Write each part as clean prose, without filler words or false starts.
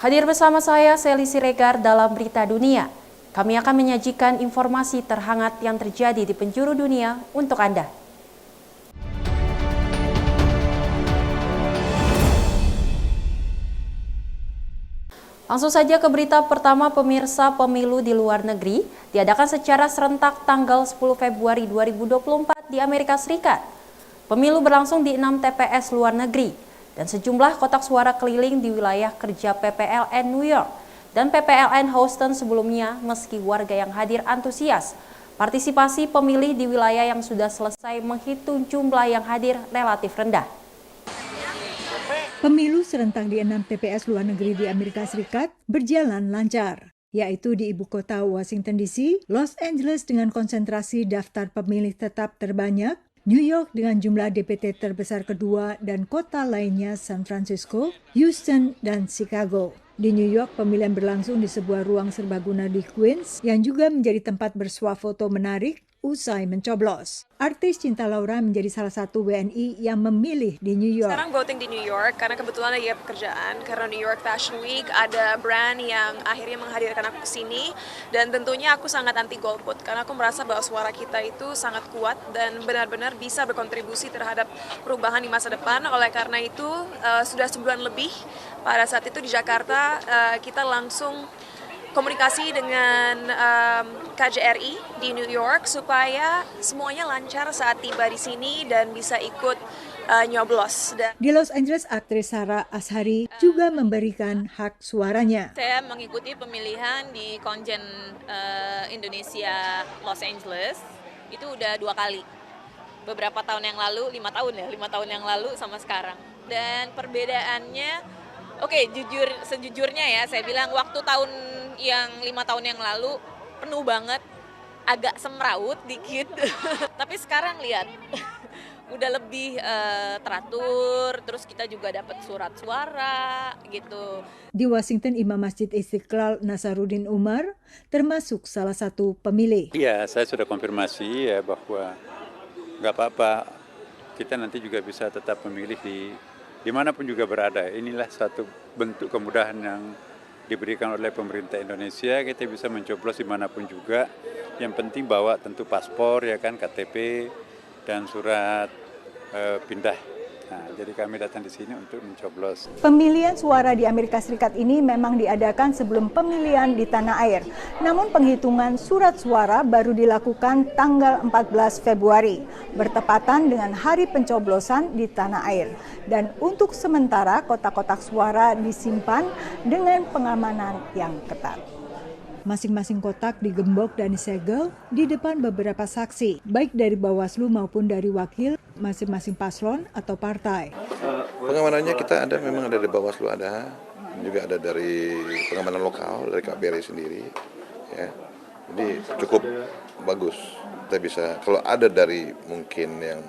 Hadir bersama saya, Seli Siregar, dalam Berita Dunia. Kami akan menyajikan informasi terhangat yang terjadi di penjuru dunia untuk Anda. Langsung saja ke berita pertama, pemirsa. Pemilu di luar negeri diadakan secara serentak tanggal 10 Februari 2024 di Amerika Serikat. Pemilu berlangsung di 6 TPS luar negeri dan sejumlah kotak suara keliling di wilayah kerja PPLN New York dan PPLN Houston sebelumnya. Meski warga yang hadir antusias, partisipasi pemilih di wilayah yang sudah selesai menghitung jumlah yang hadir relatif rendah. Pemilu serentak di 6 TPS luar negeri di Amerika Serikat berjalan lancar, yaitu di ibu kota Washington DC, Los Angeles dengan konsentrasi daftar pemilih tetap terbanyak, New York dengan jumlah DPT terbesar kedua, dan kota lainnya San Francisco, Houston, dan Chicago. Di New York, pemilihan berlangsung di sebuah ruang serbaguna di Queens yang juga menjadi tempat bersuah foto menarik usai mencoblos. Artis Cinta Laura menjadi salah satu WNI yang memilih di New York. Sekarang voting di New York karena kebetulan lagi ada pekerjaan. Karena New York Fashion Week ada brand yang akhirnya menghadirkan aku ke sini. Dan tentunya aku sangat anti golput karena aku merasa bahwa suara kita itu sangat kuat dan benar-benar bisa berkontribusi terhadap perubahan di masa depan. Oleh karena itu sudah sebulan lebih pada saat itu di Jakarta kita langsung komunikasi dengan KJRI di New York supaya semuanya lancar saat tiba di sini dan bisa ikut nyoblos. Di Los Angeles, aktris Sarah Ashari juga memberikan hak suaranya. Saya mengikuti pemilihan di Konjen Indonesia Los Angeles itu udah 2 kali. Beberapa tahun yang lalu, 5 tahun yang lalu sama sekarang. Dan perbedaannya, sejujurnya ya, saya bilang waktu tahun yang 5 tahun yang lalu penuh banget, agak semrawut dikit. Tapi sekarang lihat, udah lebih teratur, terus kita juga dapat surat suara gitu. Di Washington, Imam Masjid Istiqlal Nasaruddin Umar termasuk salah satu pemilih. Iya, saya sudah konfirmasi ya bahwa nggak apa-apa, kita nanti juga bisa tetap memilih dimanapun juga berada. Inilah satu bentuk kemudahan yang diberikan oleh pemerintah Indonesia. Kita bisa mencoblos dimanapun juga. Yang penting bawa tentu paspor, ya kan, KTP dan surat pindah. Nah, jadi kami datang di sini untuk mencoblos. Pemilihan suara di Amerika Serikat ini memang diadakan sebelum pemilihan di tanah air. Namun penghitungan surat suara baru dilakukan tanggal 14 Februari, bertepatan dengan hari pencoblosan di tanah air. Dan untuk sementara kotak-kotak suara disimpan dengan pengamanan yang ketat. Masing-masing kotak digembok dan disegel di depan beberapa saksi, baik dari Bawaslu maupun dari wakil masing-masing paslon atau partai. Pengamanannya kita memang ada dari Bawaslu, juga ada dari pengamanan lokal, dari KBRI sendiri. Ya. Jadi cukup bagus. Kita bisa, kalau ada dari mungkin yang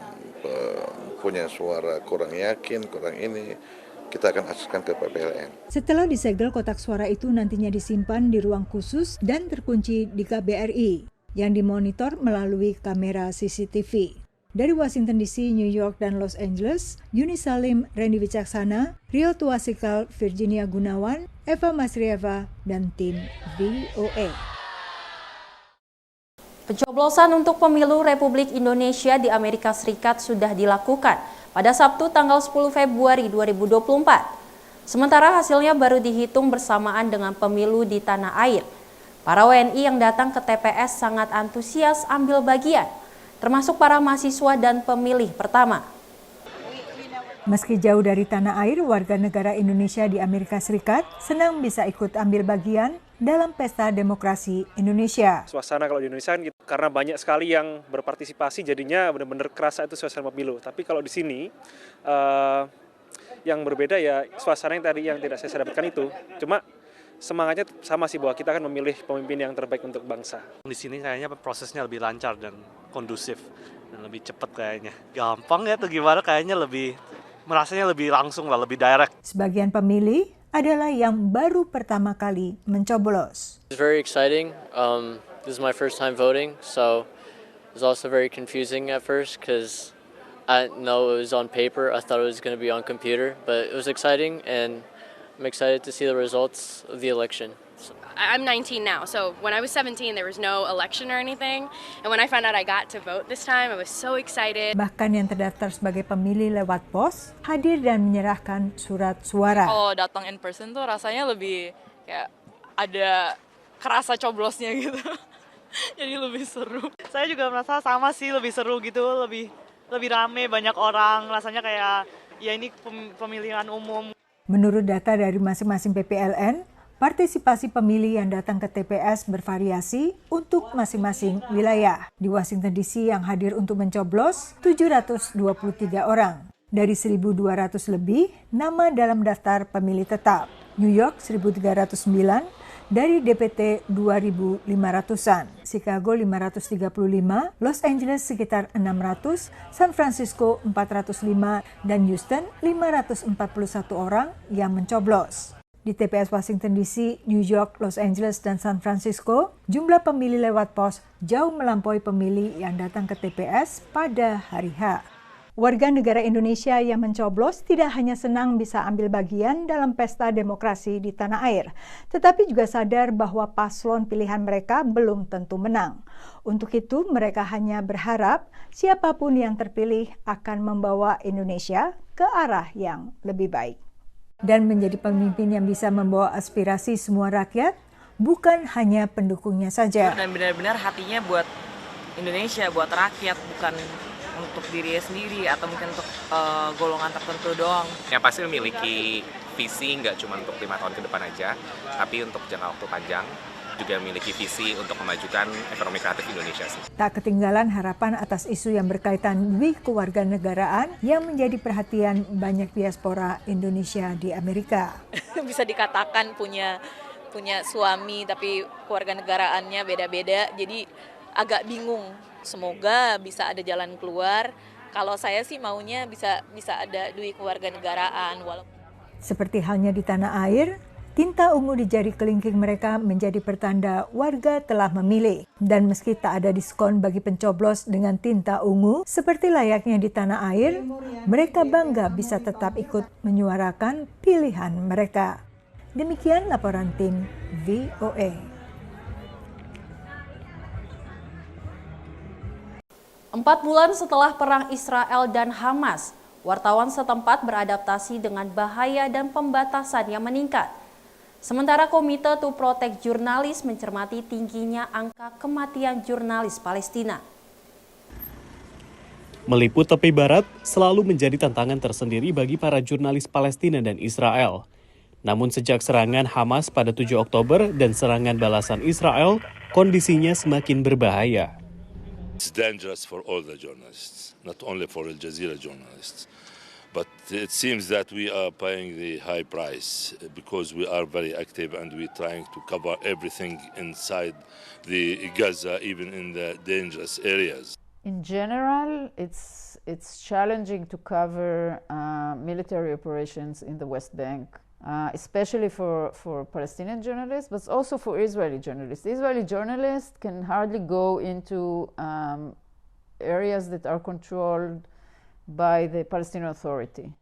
punya suara kurang yakin, kurang ini, kita akan akseskan ke PPLN. Setelah disegel, kotak suara itu nantinya disimpan di ruang khusus dan terkunci di KBRI yang dimonitor melalui kamera CCTV. Dari Washington DC, New York, dan Los Angeles, Yuni Salim, Randy Wicaksana, Rio Tuasikal, Virginia Gunawan, Eva Masrieva, dan tim VOA. Pencoblosan untuk pemilu Republik Indonesia di Amerika Serikat sudah dilakukan pada Sabtu tanggal 10 Februari 2024. Sementara hasilnya baru dihitung bersamaan dengan pemilu di tanah air. Para WNI yang datang ke TPS sangat antusias ambil bagian, termasuk para mahasiswa dan pemilih pertama. Meski jauh dari tanah air, warga negara Indonesia di Amerika Serikat senang bisa ikut ambil bagian dalam pesta demokrasi Indonesia. Suasana kalau di Indonesia kan gitu, karena banyak sekali yang berpartisipasi, jadinya benar-benar kerasa itu suasana pemilu. Tapi kalau di sini yang berbeda ya suasana yang tadi yang tidak saya dapatkan itu. Cuma semangatnya sama sih bahwa kita akan memilih pemimpin yang terbaik untuk bangsa. Di sini kayaknya prosesnya lebih lancar dan kondusif dan lebih cepat kayaknya. Gampang ya atau gimana, kayaknya merasanya lebih langsung lah, lebih direct. Sebagian pemilih adalah yang baru pertama kali mencoblos. It's very exciting. This is my first time voting, so it was also very confusing at first because I didn't know it was on paper. I thought it was going to be on computer, but it was exciting and I'm excited to see the results of the election. I'm 19 now, so when I was 17 there was no election or anything, and when I found out I got to vote this time, I was so excited. Bahkan yang terdaftar sebagai pemilih lewat pos hadir dan menyerahkan surat suara. Kalau datang in person tuh rasanya lebih kayak ada kerasa coblosnya gitu. Jadi lebih seru. Saya juga merasa sama sih, lebih seru gitu, lebih rame, banyak orang, rasanya kayak ya ini pemilihan umum. Menurut data dari masing-masing PPLN, partisipasi pemilih yang datang ke TPS bervariasi untuk masing-masing wilayah. Di Washington DC yang hadir untuk mencoblos 723 orang. Dari 1.200 lebih nama dalam daftar pemilih tetap. New York 1.309, dari DPT 2.500-an, Chicago 535, Los Angeles sekitar 600, San Francisco 405, dan Houston 541 orang yang mencoblos. Di TPS Washington DC, New York, Los Angeles, dan San Francisco, jumlah pemilih lewat pos jauh melampaui pemilih yang datang ke TPS pada hari H. Warga negara Indonesia yang mencoblos tidak hanya senang bisa ambil bagian dalam pesta demokrasi di tanah air, tetapi juga sadar bahwa paslon pilihan mereka belum tentu menang. Untuk itu, mereka hanya berharap siapapun yang terpilih akan membawa Indonesia ke arah yang lebih baik. Dan menjadi pemimpin yang bisa membawa aspirasi semua rakyat, bukan hanya pendukungnya saja. Dan benar-benar hatinya buat Indonesia, buat rakyat, bukan untuk diri sendiri atau mungkin untuk golongan tertentu doang. Yang pasti memiliki visi nggak cuma untuk 5 tahun ke depan aja, tapi untuk jangka waktu panjang juga memiliki visi untuk memajukan ekonomi kreatif Indonesia sih. Tak ketinggalan harapan atas isu yang berkaitan with kewarganegaraan yang menjadi perhatian banyak diaspora Indonesia di Amerika. Bisa dikatakan punya suami tapi kewarganegaraannya beda-beda, jadi agak bingung. Semoga bisa ada jalan keluar. Kalau saya sih maunya bisa ada duit kewarganegaraan. Seperti halnya di tanah air, tinta ungu di jari kelingking mereka menjadi pertanda warga telah memilih. Dan meski tak ada diskon bagi pencoblos dengan tinta ungu, seperti layaknya di tanah air, mereka bangga bisa tetap ikut menyuarakan pilihan mereka. Demikian laporan tim VOA. 4 bulan setelah perang Israel dan Hamas, wartawan setempat beradaptasi dengan bahaya dan pembatasan yang meningkat. Sementara Komite to Protect Jurnalis mencermati tingginya angka kematian jurnalis Palestina. Meliput tepi barat selalu menjadi tantangan tersendiri bagi para jurnalis Palestina dan Israel. Namun sejak serangan Hamas pada 7 Oktober dan serangan balasan Israel, kondisinya semakin berbahaya. It's dangerous for all the journalists, not only for Al Jazeera journalists. But it seems that we are paying the high price because we are very active and we're trying to cover everything inside the Gaza, even in the dangerous areas. In general, it's challenging to cover military operations in the West Bank. Especially for Palestinian journalists, but also for Israeli journalists. Israeli journalists can hardly go into areas that are controlled by the Palestinian Authority.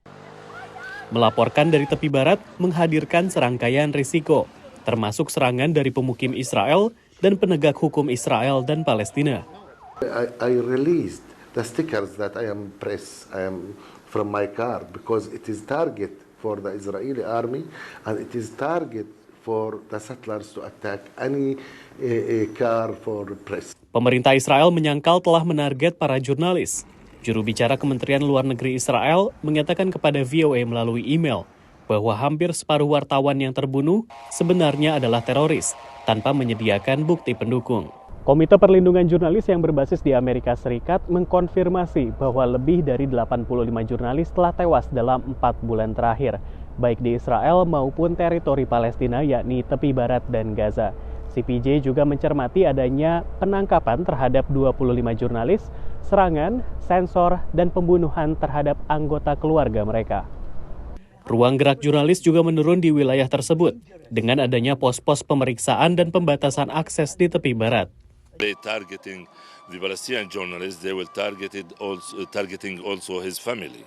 Melaporkan dari tepi barat menghadirkan serangkaian risiko, termasuk serangan dari pemukim Israel dan penegak hukum Israel dan Palestina. I released the stickers that I am from my car because it is target for the Israeli army, and it is target for the settlers to attack any car for press. Pemerintah Israel menyangkal telah menarget para jurnalis. Juru bicara Kementerian Luar Negeri Israel menyatakan kepada VOA melalui email bahwa hampir separuh wartawan yang terbunuh sebenarnya adalah teroris, tanpa menyediakan bukti pendukung. Komite Perlindungan Jurnalis yang berbasis di Amerika Serikat mengkonfirmasi bahwa lebih dari 85 jurnalis telah tewas dalam 4 bulan terakhir, baik di Israel maupun teritori Palestina yakni tepi barat dan Gaza. CPJ juga mencermati adanya penangkapan terhadap 25 jurnalis, serangan, sensor, dan pembunuhan terhadap anggota keluarga mereka. Ruang gerak jurnalis juga menurun di wilayah tersebut, dengan adanya pos-pos pemeriksaan dan pembatasan akses di tepi barat. They targeting the Palestinian journalists, they will targeting also his family,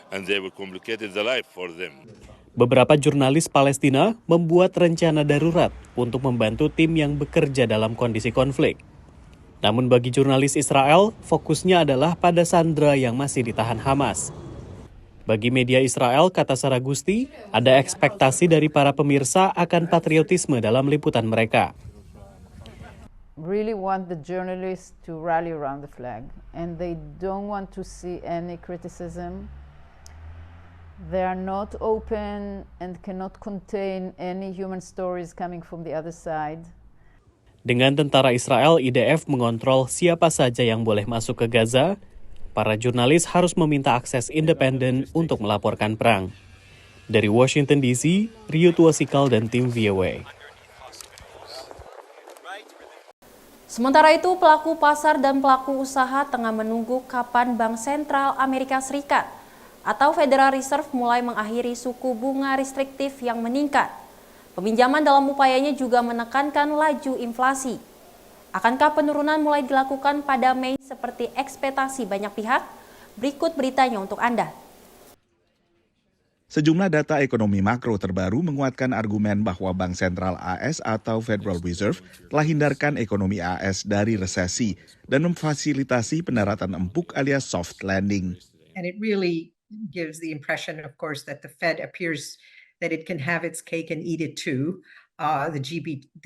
and they will complicate the life for them. beberapa jurnalis Palestina membuat rencana darurat untuk membantu tim yang bekerja dalam kondisi konflik. Namun bagi jurnalis Israel, fokusnya adalah pada sandera yang masih ditahan Hamas. Bagi media Israel, kata Sarah Gusti, ada ekspektasi dari para pemirsa akan patriotisme dalam liputan mereka. Really want the journalists to rally around the flag, and they don't want to see any criticism. They are not open and cannot contain any human stories coming from the other side. Dengan tentara Israel, IDF mengontrol siapa saja yang boleh masuk ke Gaza, para jurnalis harus meminta akses independen untuk melaporkan perang. Dari Washington DC, Rio Tuasikal dan tim VOA. Sementara itu, pelaku pasar dan pelaku usaha tengah menunggu kapan Bank Sentral Amerika Serikat atau Federal Reserve mulai mengakhiri suku bunga restriktif yang meningkat. Peminjaman dalam upayanya juga menekankan laju inflasi. Akankah penurunan mulai dilakukan pada Mei seperti ekspektasi banyak pihak? Berikut beritanya untuk Anda. Sejumlah data ekonomi makro terbaru menguatkan argumen bahwa Bank Sentral AS atau Federal Reserve telah hindarkan ekonomi AS dari resesi dan memfasilitasi pendaratan empuk alias soft landing. And it really gives the impression, of course, that the Fed appears that it can have its cake and eat it too. The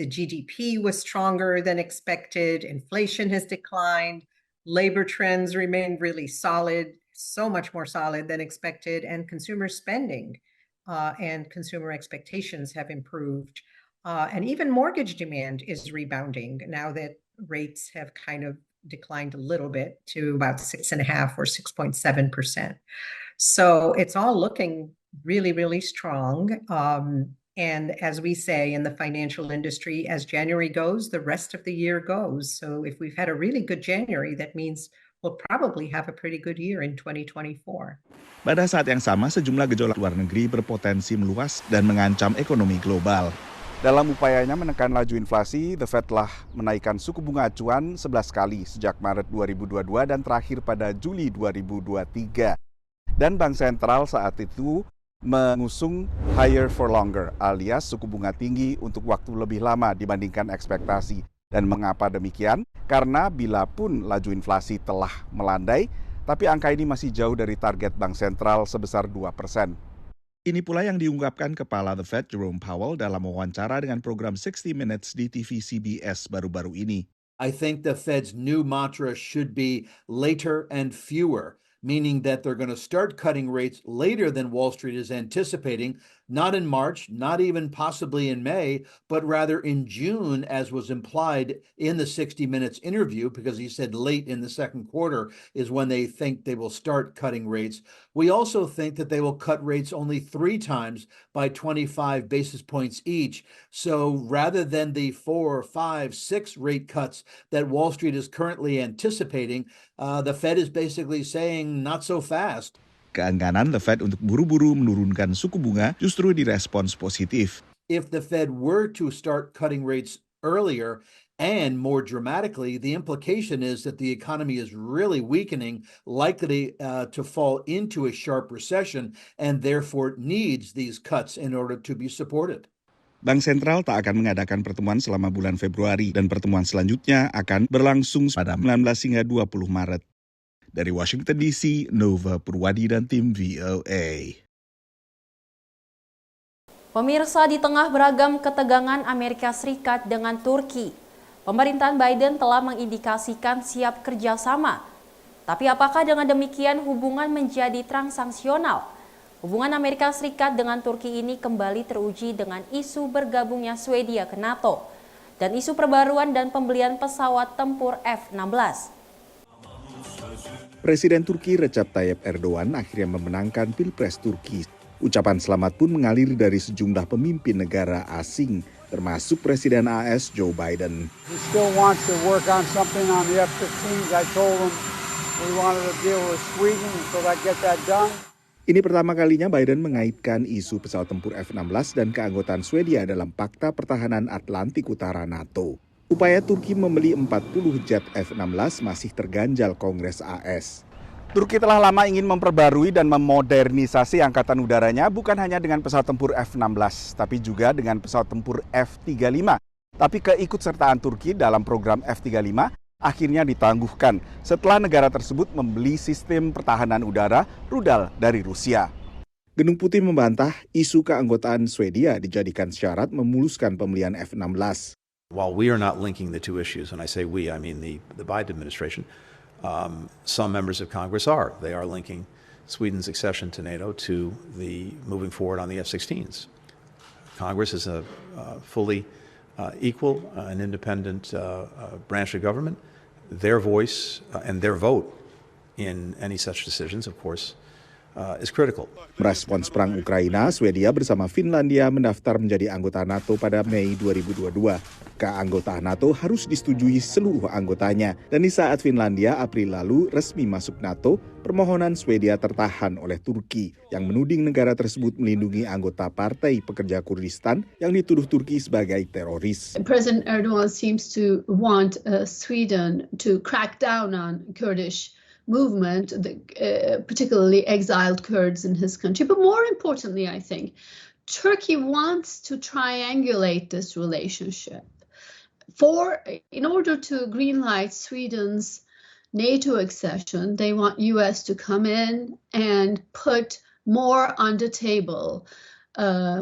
GDP was stronger than expected. Inflation has declined. Labor trends remain really solid, so much more solid than expected. And consumer spending and consumer expectations have improved. And even mortgage demand is rebounding now that rates have kind of declined a little bit to about 6.5 or 6.7%. So it's all looking really, really strong. And as we say in the financial industry, as January goes, the rest of the year goes. So if we've had a really good January, that means we'll probably have a pretty good year in 2024. Pada saat yang sama, sejumlah gejolak luar negeri berpotensi meluas dan mengancam ekonomi global. Dalam upayanya menekan laju inflasi, The Fed telah menaikkan suku bunga acuan 11 kali sejak Maret 2022 dan terakhir pada Juli 2023. Dan Bank Sentral saat itu mengusung higher for longer alias suku bunga tinggi untuk waktu lebih lama dibandingkan ekspektasi. Dan mengapa demikian? Karena bila pun laju inflasi telah melandai, tapi angka ini masih jauh dari target Bank Sentral sebesar 2%. Ini pula yang diungkapkan Kepala The Fed Jerome Powell dalam wawancara dengan program 60 Minutes di TV CBS baru-baru ini. I think the Fed's new mantra should be later and fewer, meaning that they're going to start cutting rates later than Wall Street is anticipating, not in March, not even possibly in May, but rather in June, as was implied in the 60 Minutes interview, because he said late in the second quarter is when they think they will start cutting rates. We also think that they will cut rates only 3 times by 25 basis points each. So rather than the 4, 5, 6 rate cuts that Wall Street is currently anticipating, the Fed is basically saying not so fast. Keengganan The Fed untuk buru-buru menurunkan suku bunga justru direspons positif. If the Fed were to start cutting rates earlier and more dramatically, the implication is that the economy is really weakening, likely to fall into a sharp recession, and therefore needs these cuts in order to be supported. Bank Sentral tak akan mengadakan pertemuan selama bulan Februari dan pertemuan selanjutnya akan berlangsung pada 19 hingga 20 Maret. Dari Washington DC, Nova Purwadi dan tim VOA. Pemirsa, di tengah beragam ketegangan Amerika Serikat dengan Turki, pemerintahan Biden telah mengindikasikan siap kerjasama. Tapi apakah dengan demikian hubungan menjadi transaksional? Hubungan Amerika Serikat dengan Turki ini kembali teruji dengan isu bergabungnya Swedia ke NATO dan isu perbaruan dan pembelian pesawat tempur F-16. Presiden Turki Recep Tayyip Erdogan akhirnya memenangkan Pilpres Turki. Ucapan selamat pun mengalir dari sejumlah pemimpin negara asing, termasuk Presiden AS Joe Biden. He still wants to work on something on the F-15s. I told him we wanted to deal with Sweden until I get that done. Ini pertama kalinya Biden mengaitkan isu pesawat tempur F-16 dan keanggotaan Swedia dalam Pakta Pertahanan Atlantik Utara NATO. Upaya Turki membeli 40 jet F-16 masih terganjal Kongres AS. Turki telah lama ingin memperbarui dan memodernisasi angkatan udaranya bukan hanya dengan pesawat tempur F-16, tapi juga dengan pesawat tempur F-35. Tapi keikutsertaan Turki dalam program F-35 akhirnya ditangguhkan setelah negara tersebut membeli sistem pertahanan udara rudal dari Rusia. Gedung Putih membantah isu keanggotaan Swedia dijadikan syarat memuluskan pembelian F-16. While we are not linking the two issues, and I say we, I mean the Biden administration, some members of Congress are. They are linking Sweden's accession to NATO to the moving forward on the F-16s. Congress is a fully equal and independent branch of government. Their voice and their vote in any such decisions, of course, is critical. Merespons perang Ukraina, Swedia bersama Finlandia mendaftar menjadi anggota NATO pada Mei 2022. Keanggotaan NATO harus disetujui seluruh anggotanya. Dan di saat Finlandia April lalu resmi masuk NATO, permohonan Swedia tertahan oleh Turki yang menuding negara tersebut melindungi anggota Partai Pekerja Kurdistan yang dituduh Turki sebagai teroris. President Erdogan seems to want Sweden to crack down on Kurdish movement, particularly exiled Kurds in his country. But more importantly, I think, Turkey wants to triangulate this relationship. In order to greenlight Sweden's NATO accession, they want US to come in and put more on the table,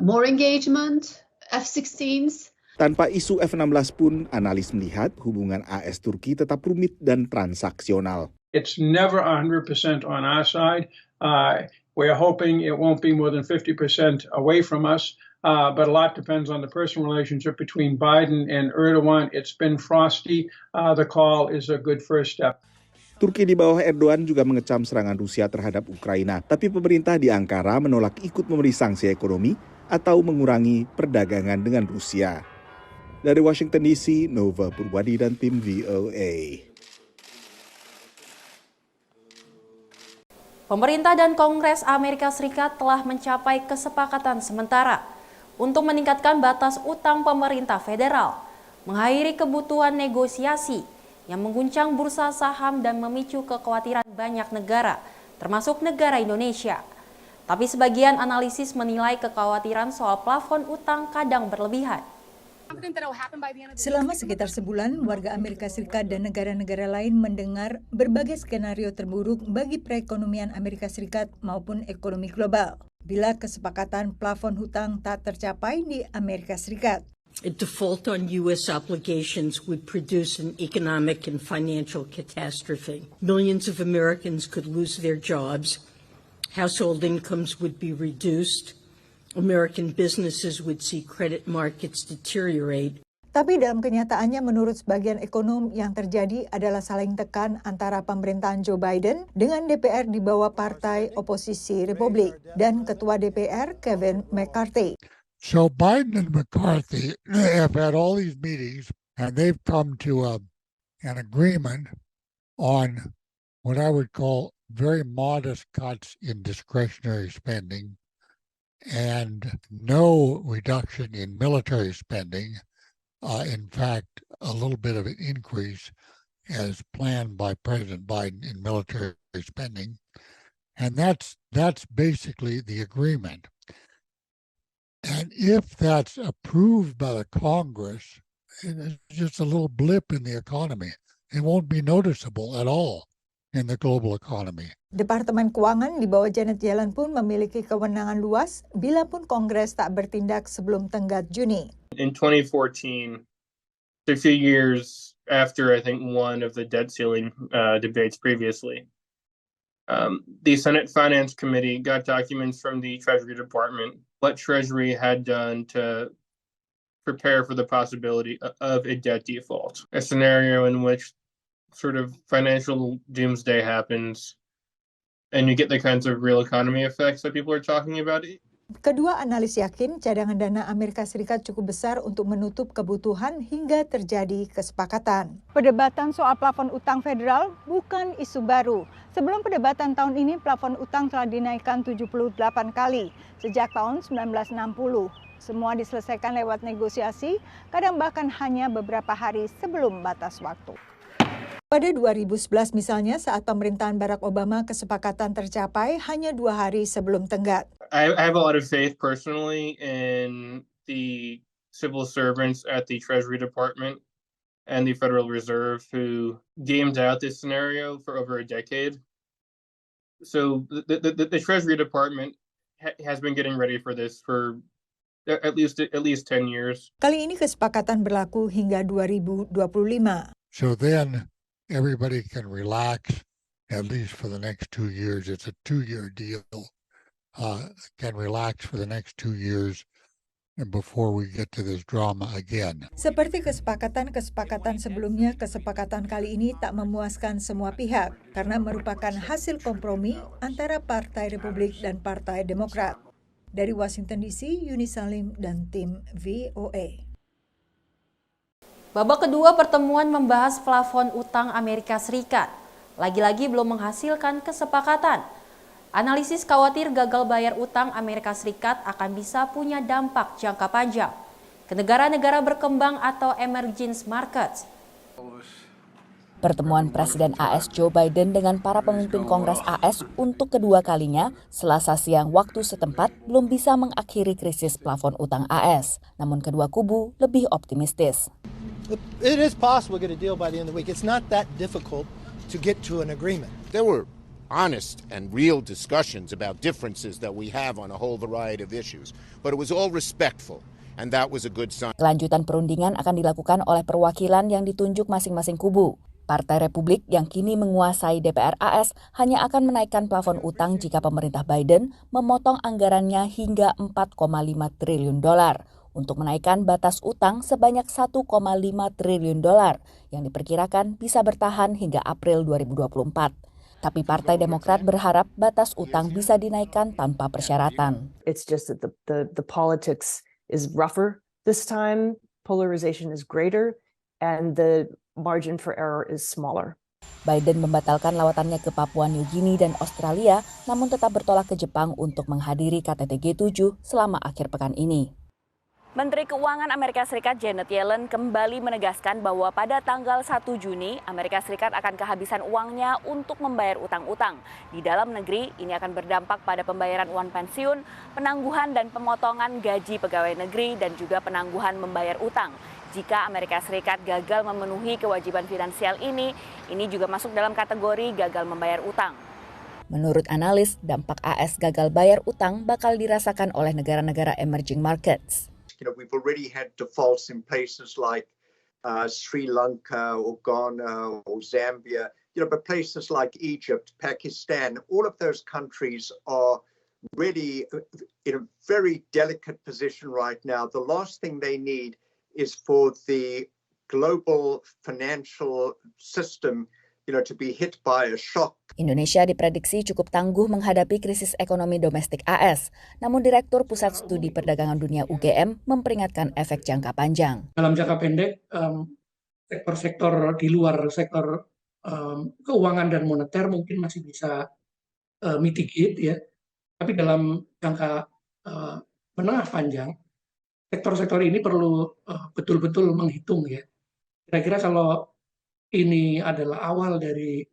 more engagement, F-16s. Tanpa isu F-16 pun, analis melihat hubungan AS-Turki tetap rumit dan transaksional. It's never 100% on our side. We're hoping it won't be more than 50% away from us. But a lot depends on the personal relationship between Biden and Erdogan. It's been frosty. The call is a good first step. Turki di bawah Erdogan juga mengecam serangan Rusia terhadap Ukraina. Tapi pemerintah di Ankara menolak ikut memberi sanksi ekonomi atau mengurangi perdagangan dengan Rusia. Dari Washington DC, Nova Purwadi dan tim VOA. Pemerintah dan Kongres Amerika Serikat telah mencapai kesepakatan sementara untuk meningkatkan batas utang pemerintah federal, mengakhiri kebutuhan negosiasi yang mengguncang bursa saham dan memicu kekhawatiran banyak negara, termasuk negara Indonesia. Tapi sebagian analisis menilai kekhawatiran soal plafon utang kadang berlebihan. Selama sekitar sebulan, warga Amerika Serikat dan negara-negara lain mendengar berbagai skenario terburuk bagi perekonomian Amerika Serikat maupun ekonomi global bila kesepakatan plafon hutang tak tercapai di Amerika Serikat. A default on U.S. obligations would produce an economic and financial catastrophe. Millions of Americans could lose their jobs. Household incomes would be reduced. American businesses would see credit markets deteriorate. Tapi dalam kenyataannya menurut sebagian ekonom yang terjadi adalah saling tekan antara pemerintahan Joe Biden dengan DPR di bawah partai oposisi Republik dan Ketua DPR Kevin McCarthy. So Biden and McCarthy have had all these meetings and they've come to an agreement on what I would call very modest cuts in discretionary spending and no reduction in military spending. In fact, a little bit of an increase as planned by President Biden in military spending. And that's basically the agreement. And if that's approved by the Congress, it's just a little blip in the economy. It won't be noticeable at all in the global economy. Departemen Keuangan di bawah Janet Yellen pun memiliki kewenangan luas bila pun Kongres tak bertindak sebelum tenggat Juni. In 2014, a few years after, I think, one of the debt ceiling debates previously, the Senate Finance Committee got documents from the Treasury Department, what Treasury had done to prepare for the possibility of a debt default, a scenario in which sort of financial doomsday happens and you get the kinds of real economy effects that people are talking about. Kedua analis yakin cadangan dana Amerika Serikat cukup besar untuk menutup kebutuhan hingga terjadi kesepakatan. Perdebatan soal plafon utang federal bukan isu baru. Sebelum perdebatan tahun ini, plafon utang telah dinaikkan 78 kali sejak tahun 1960. Semua diselesaikan lewat negosiasi, kadang bahkan hanya beberapa hari sebelum batas waktu. Pada 2011 misalnya, saat pemerintahan Barack Obama, kesepakatan tercapai hanya 2 hari sebelum tenggat. I have a lot of faith personally in the civil servants at the Treasury Department and the Federal Reserve who gamed out this scenario for over a decade. So the Treasury Department has been getting ready for this for at least 10 years. Kali ini kesepakatan berlaku hingga 2025. So then everybody can relax, at least for the next 2 years. It's a 2-year deal. Can relax for the next 2 years before we get to this drama again. Seperti kesepakatan-kesepakatan sebelumnya, kesepakatan kali ini tak memuaskan semua pihak karena merupakan hasil kompromi antara Partai Republik dan Partai Demokrat. Dari Washington DC, Yuni Salim dan tim VOA. Babak kedua pertemuan membahas plafon utang Amerika Serikat. Lagi-lagi belum menghasilkan kesepakatan. Analisis khawatir gagal bayar utang Amerika Serikat akan bisa punya dampak jangka panjang ke negara-negara berkembang atau emerging markets. Pertemuan Presiden AS Joe Biden dengan para pemimpin Kongres AS untuk kedua kalinya Selasa siang waktu setempat belum bisa mengakhiri krisis plafon utang AS. Namun kedua kubu lebih optimistis. It is possible to get a deal by the end of the week. It's not that difficult to get to an agreement. There were honest and real discussions about differences that we have on a whole variety of issues, but it was all respectful, and that was a good sign. Kelanjutan perundingan akan dilakukan oleh perwakilan yang ditunjuk masing-masing kubu. Partai Republik yang kini menguasai DPR AS hanya akan menaikkan plafon utang jika pemerintah Biden memotong anggarannya hingga $4,5 triliun untuk menaikkan batas utang sebanyak $1,5 triliun yang diperkirakan bisa bertahan hingga April 2024. Tapi Partai Demokrat berharap batas utang bisa dinaikkan tanpa persyaratan. It's just that the politics is rougher this time, polarization is greater, and the margin for error is smaller. Biden membatalkan lawatannya ke Papua New Guinea dan Australia, namun tetap bertolak ke Jepang untuk menghadiri KTT G7 selama akhir pekan ini. Menteri Keuangan Amerika Serikat Janet Yellen kembali menegaskan bahwa pada tanggal 1 Juni, Amerika Serikat akan kehabisan uangnya untuk membayar utang-utang. Di dalam negeri, ini akan berdampak pada pembayaran uang pensiun, penangguhan dan pemotongan gaji pegawai negeri, dan juga penangguhan membayar utang. Jika Amerika Serikat gagal memenuhi kewajiban finansial ini juga masuk dalam kategori gagal membayar utang. Menurut analis, dampak AS gagal bayar utang bakal dirasakan oleh negara-negara emerging markets. We've already had defaults in places like Sri Lanka or Ghana or Zambia, but places like Egypt, Pakistan, all of those countries are really in a very delicate position right now. The last thing they need is for the global financial system to be hit by a shock. Indonesia diprediksi cukup tangguh menghadapi krisis ekonomi domestik AS. Namun Direktur Pusat Studi Perdagangan Dunia UGM memperingatkan efek jangka panjang. Dalam jangka pendek, sektor-sektor di luar sektor keuangan dan moneter mungkin masih bisa mitigate ya. Tapi dalam jangka menengah panjang, sektor-sektor ini perlu betul-betul menghitung ya. Kira-kira kalau ini adalah awal dari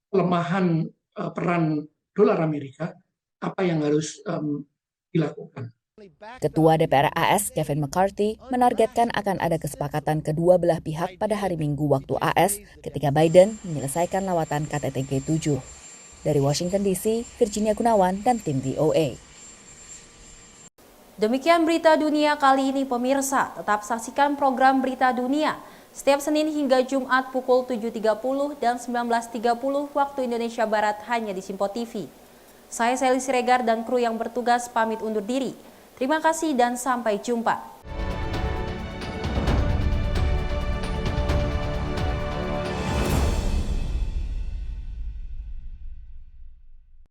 pelemahan peran dolar Amerika, apa yang harus dilakukan? Ketua DPR AS Kevin McCarthy menargetkan akan ada kesepakatan kedua belah pihak pada hari Minggu waktu AS ketika Biden menyelesaikan lawatan KTT G7. Dari Washington DC, Virginia Gunawan dan tim VOA. Demikian berita dunia kali ini pemirsa. Tetap saksikan program Berita Dunia setiap Senin hingga Jumat pukul 7.30 dan 19.30 waktu Indonesia Barat hanya di Simpo TV. Saya Sally Siregar dan kru yang bertugas pamit undur diri. Terima kasih dan sampai jumpa.